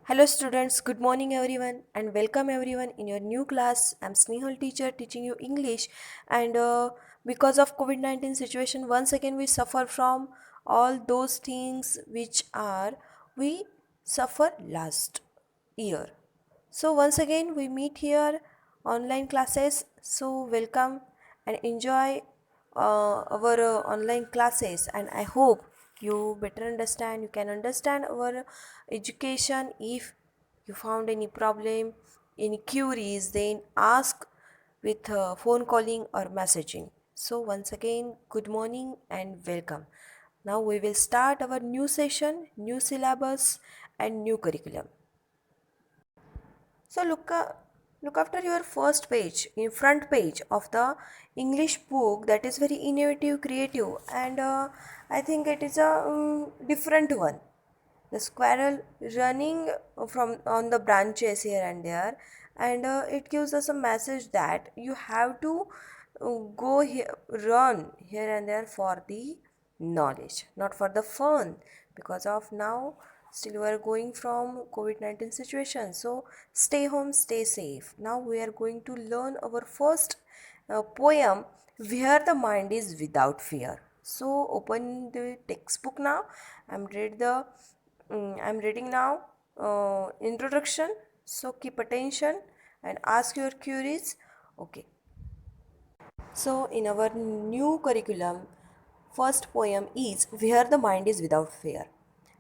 Hello students, good morning everyone and welcome everyone in your new class. I'm Snehal teacher teaching you English and because of COVID-19 situation once again we suffer from all those things which are we suffer last year. So once again we meet here online classes. So welcome and enjoy our online classes, and I hope you better understand, you can understand our education. If you found any problem, any queries, then ask with phone calling or messaging. So once again good morning and welcome. Now we will start our new session, new syllabus and new curriculum. So look after your first page, in front page of the English book, that is very innovative, creative, and I think it is a different one. The squirrel running from on the branches here and there, and it gives us a message that you have to go here, run here and there for the knowledge, not for the fun, because of now still we are going from COVID-19 situation. So stay home, stay safe. Now we are going to learn our first poem, Where the Mind is Without Fear. So open the textbook now. I'm reading now introduction. So keep attention and ask your queries. Okay. So, in our new curriculum, first poem is Where the Mind is Without Fear.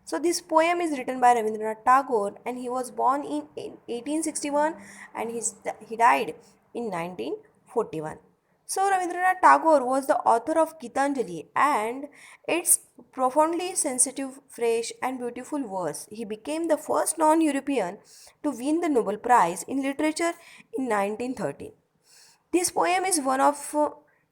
So, this poem is written by Rabindranath Tagore, and he was born in 1861 and he died in 1941. So, Rabindranath Tagore was the author of Gitanjali, and its profoundly sensitive, fresh, and beautiful verse. He became the first non European to win the Nobel Prize in Literature in 1913. This poem is one of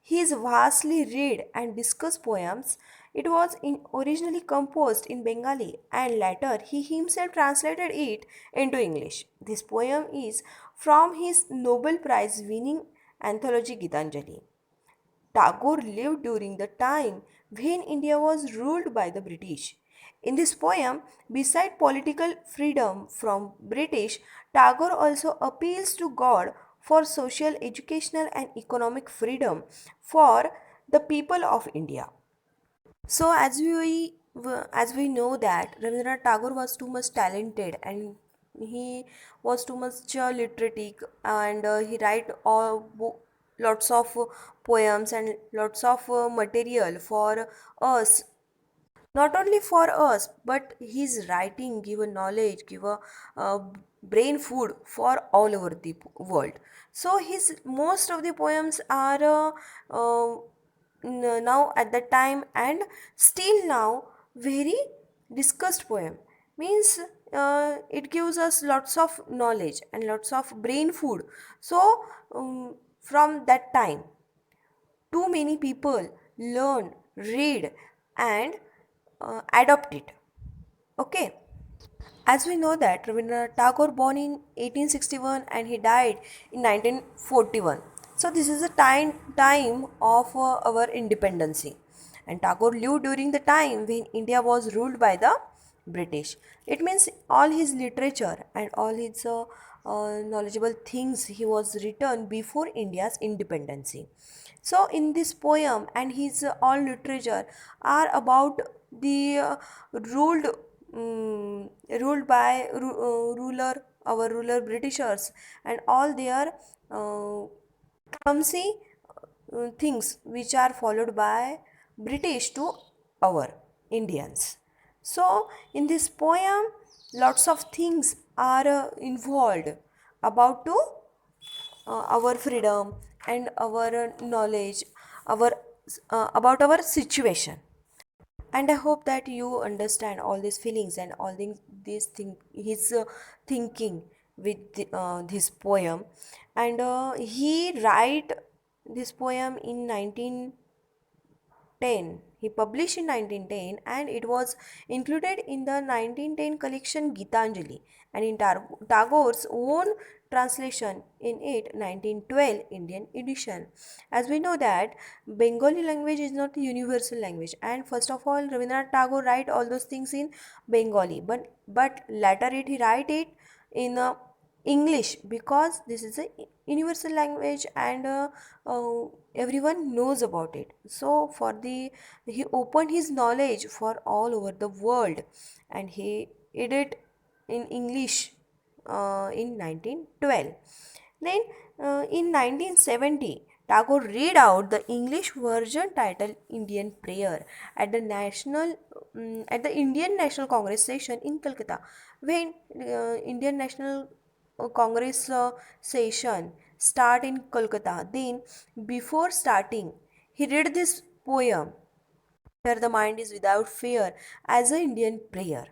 his vastly read and discussed poems. It was originally composed in Bengali and later he himself translated it into English. This poem is from his Nobel Prize winning anthology Gitanjali. Tagore lived during the time when India was ruled by the British. In this poem, beside political freedom from British, Tagore also appeals to God for social, educational, and economic freedom for the people of India. So as we know that Rabindranath Tagore was too much talented and he was too much literatic, and he write lots of poems and lots of material for us, not only for us, but his writing give a knowledge, give a uh, brain food for all over the world. So his most of the poems are now at the time and still now very discussed poem, means it gives us lots of knowledge and lots of brain food. So from that time too many people learn, read, and adopt it. Okay. As we know that Rabindranath Tagore born in 1861 and he died in 1941. So this is the time of our independency. And Tagore lived during the time when India was ruled by the British. It means all his literature and all his knowledgeable things he was written before India's independency. So in this poem and his all literature are about the ruled ruled by ruler, our ruler Britishers, and all their clumsy things which are followed by British to our Indians. So in this poem, lots of things are involved about to our freedom and our knowledge, our about our situation. And I hope that you understand all these feelings and all these thing his thinking with this poem. And he write this poem in 1910. He published in 1910 and it was included in the 1910 collection Gitanjali, and in Tagore's own translation in it 1912 Indian edition. As we know that Bengali language is not a universal language, and first of all Rabindranath Tagore write all those things in Bengali, but later he write it in English because this is a universal language, and everyone knows about it. So for the he opened his knowledge for all over the world, and he did it in English in 1912. Then in 1970, Tagore read out the English version titled Indian Prayer at the at the Indian National Congress session in Calcutta. When Indian National Congress session start in Kolkata, then before starting, he read this poem, Where the Mind is Without Fear, as an Indian prayer.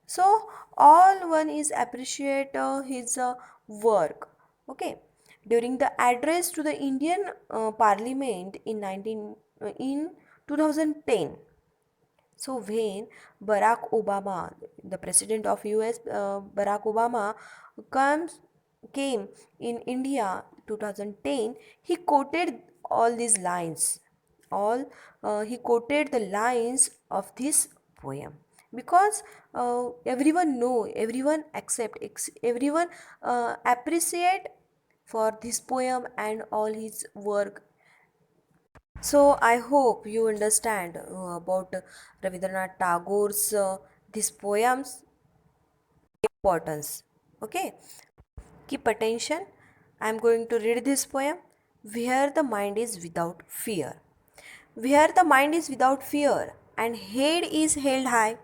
So all one is appreciate his work. Okay, during the address to the Indian Parliament in 2010. So when Barack Obama, the president of US, Barack Obama comes came in India 2010, he quoted all these lines. All he quoted the lines of this poem because everyone know, everyone accept, everyone appreciate for this poem and all his work. So I hope you understand about Rabindranath Tagore's these poems importance. Okay, keep attention. I am going to read this poem. Where the mind is without fear. Where the mind is without fear and head is held high,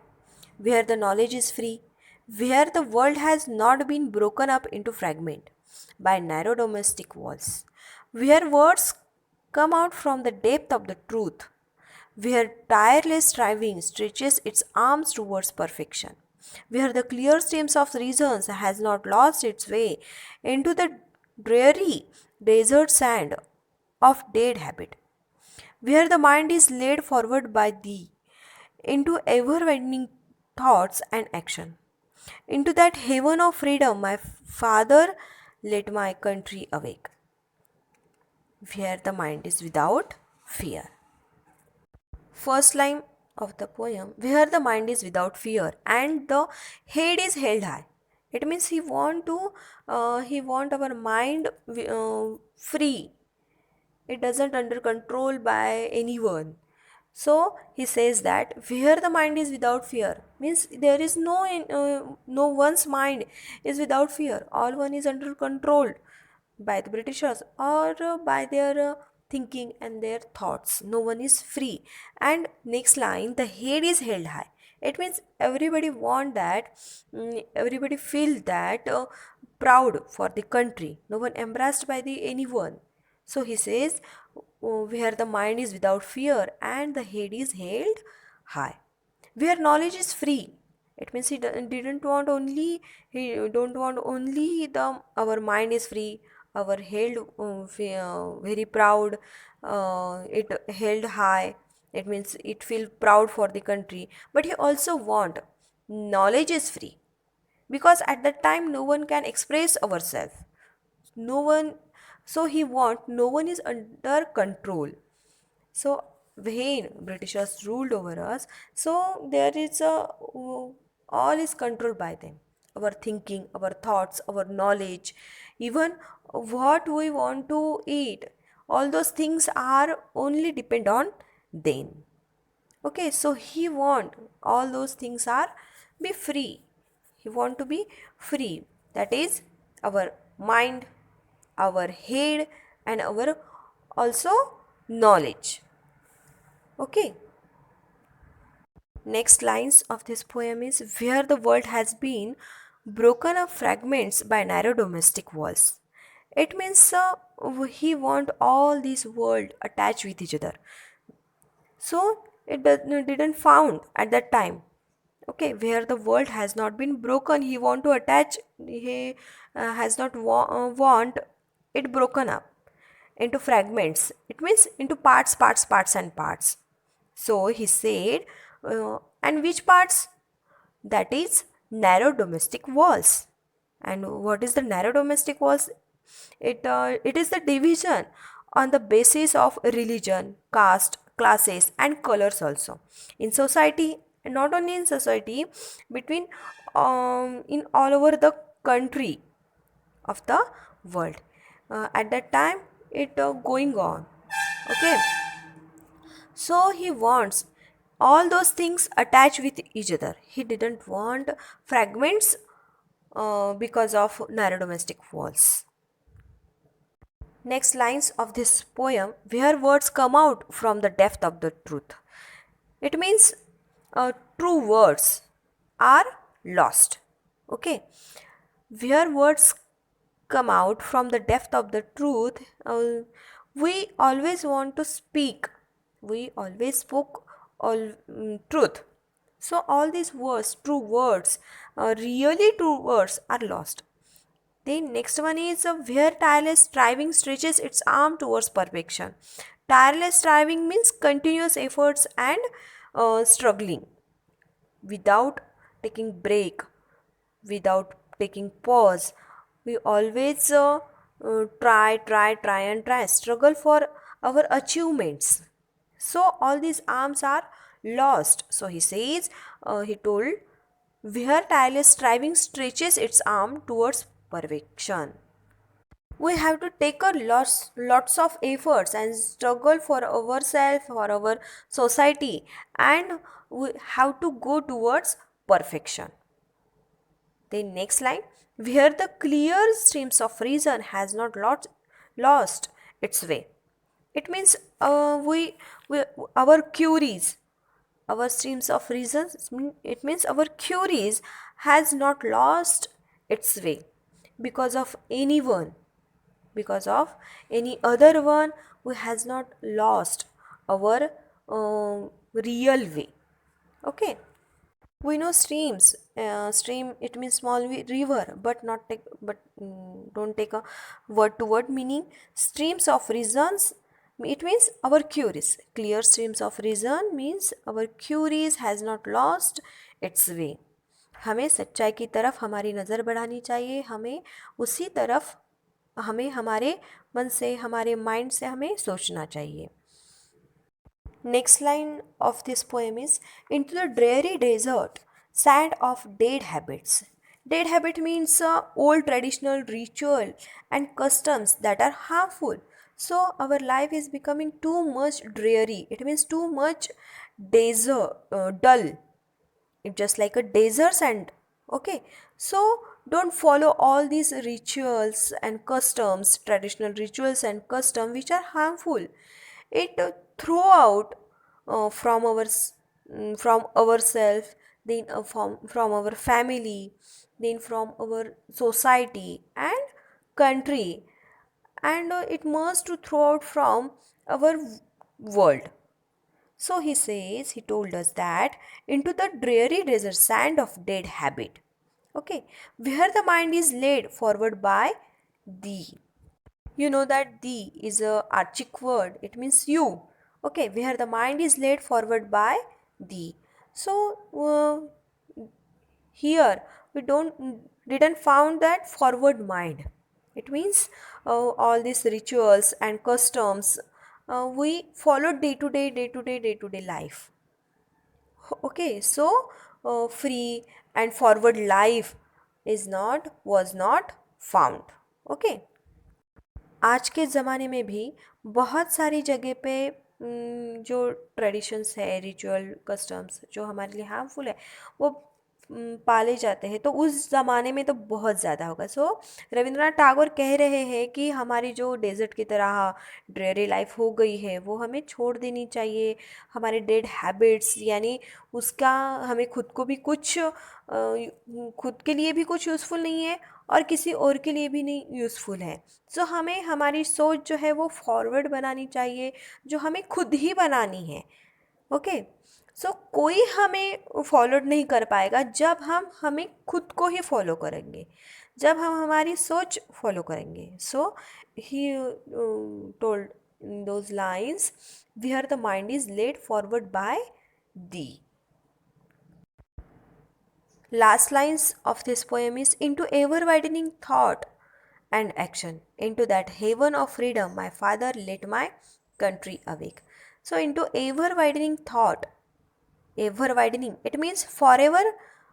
where the knowledge is free, where the world has not been broken up into fragment by narrow domestic walls, where words come out from the depth of the truth, where tireless striving stretches its arms towards perfection, where the clear streams of reasons has not lost its way into the dreary desert sand of dead habit, where the mind is led forward by thee into ever widening thoughts and action. Into that heaven of freedom, my Father, let my country awake, where the mind is without fear. First line of the poem, where the mind is without fear and the head is held high. It means he want our mind free. It doesn't under control by anyone. So he says that where the mind is without fear means there is no one's mind is without fear. All one is under control by the Britishers or by their thinking and their thoughts. No one is free. And next line, the head is held high. It means everybody want that, everybody feel that proud for the country. No one embarrassed by the anyone. So he says, where the mind is without fear and the head is held high, where knowledge is free. It means didn't want only he don't want only the our mind is free, our held very proud, it held high. It means it feel proud for the country, but he also want knowledge is free because at that time no one can express ourselves, no one, so he want no one is under control. So when Britishers ruled over us, so there is a all is controlled by them. Our thinking, our thoughts, our knowledge, even what we want to eat, all those things are only depend on them. Okay, so he want all those things are be free. He want to be free. That is our mind, our head, and our also knowledge. Okay. Next lines of this poem is where the world has been broken up fragments by narrow domestic walls. It means he want all this world attached with each other. So it didn't found at that time. Okay, where the world has not been broken, he want to attach. He has not want it broken up into fragments. It means into parts, parts, parts, and parts. So he said, and which parts? That is narrow domestic walls. And what is the narrow domestic walls? It is the division on the basis of religion, caste, classes, and colors also in society, and not only in society, between in all over the country of the world. At that time, it going on. Okay, so he wants all those things attached with each other. He didn't want fragments because of narrow domestic walls. Next lines of this poem, where words come out from the depth of the truth. It means true words are lost. Okay, where words come out from the depth of the truth, we always want to speak. We always spoke all truth. So all these words, true words, really true words are lost. The next one is where tireless striving stretches its arm towards perfection. Tireless striving means continuous efforts and struggling without taking break, without taking pause. We always try, struggle for our achievements. So all these arms are lost. So he says, he told, where tireless striving stretches its arm towards perfection. We have to take a lots of efforts and struggle for ourselves, for our society, and we have to go towards perfection. The next line, where the clear streams of reason has not lost its way. It means we our queries, our streams of reasons, it means our queries has not lost its way because of anyone, because of any other one who has not lost our real way. Okay, we know streams, stream it means small river, but not take, but don't take a word to word meaning. Streams of reasons, it means our queries. Clear streams of reason means our queries has not lost its way. हमें सच्चाई की तरफ हमारी नज़र बढ़ानी चाहिए, हमें उसी तरफ, हमें हमारे मन से, हमारे माइंड से हमें सोचना चाहिए. Next line of this poem is, into the dreary desert, sand of dead habits. Dead habit means old traditional ritual and customs that are harmful. So our life is becoming too much dreary. It means too much desert, dull. It's just like a desert sand. Okay, so don't follow all these rituals and customs, traditional rituals and customs which are harmful. It throw out from from ourselves, then from our family, then from our society and country, and it must to throw out from our world. So he says, he told us that into the dreary desert sand of dead habit. Okay, where the mind is led forward by thee. You know that thee is a archaic word. It means you. Okay, where the mind is led forward by thee. So here we didn't found that forward mind. It means all these rituals and customs we follow day to day life. Okay, so free and forward life is not, was not found. Okay, आज के ज़माने में भी बहुत सारी जगह पे जो ट्रेडिशंस है, रिचुअल कस्टम्स जो हमारे लिए हार्मफुल है, वो पाले जाते हैं. तो उस ज़माने में तो बहुत ज़्यादा होगा. सो रविंद्रनाथ टैगोर कह रहे हैं कि हमारी जो डेजर्ट की तरह ड्रेरी लाइफ हो गई है वो हमें छोड़ देनी चाहिए. हमारे डेड हैबिट्स, यानी उसका हमें खुद को भी कुछ खुद के लिए भी कुछ यूज़फुल नहीं है और किसी और के लिए भी नहीं यूज़फुल है. सो हमें हमारी सोच जो है वो फॉरवर्ड बनानी चाहिए, जो हमें खुद ही बनानी है. ओके, सो कोई हमें फॉलो नहीं कर पाएगा जब हम हमें खुद को ही फॉलो करेंगे, जब हम हमारी सोच फॉलो करेंगे. So he told in those lines, where the mind is led forward by thee. Last lines of this poem is into ever widening thought and action. Into that haven of freedom, my father led my country awake. So, into ever widening thought, ever widening, it means forever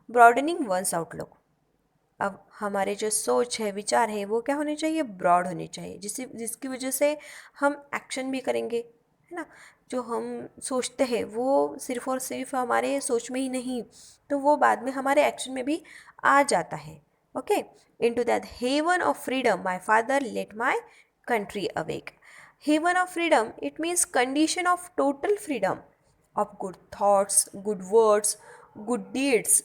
broadening one's outlook. अब हमारे जो सोच है, विचार है, वो क्या होने चाहिए? ब्रॉड होने चाहिए, जिसकी वजह से हम एक्शन भी करेंगे, है ना? जो हम सोचते हैं वो सिर्फ और सिर्फ हमारे सोच में ही नहीं, तो वो बाद में हमारे एक्शन में भी आ जाता है. Okay. Into that heaven of freedom my father let my country awake. Heaven of freedom, it means condition of total freedom of good thoughts, good words, good deeds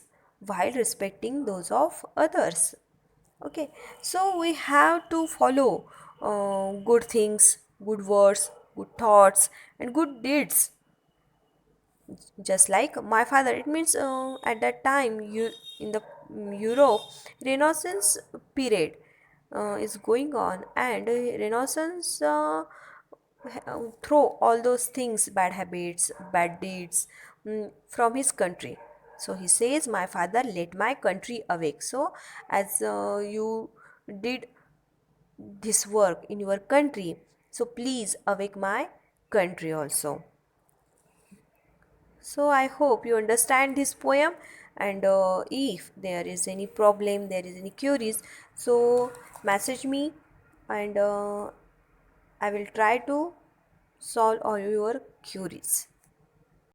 while respecting those of others. Okay, so we have to follow good things, good words, good thoughts, and good deeds. Just like my father, it means at that time you in the Europe Renaissance period is going on, and Renaissance throw all those things, bad habits, bad deeds, from his country. So he says, my father let my country awake. So as you did this work in your country, so please awake my country also. So I hope you understand this poem, and if there is any problem, there is any queries, so message me, and I will try to solve all your queries.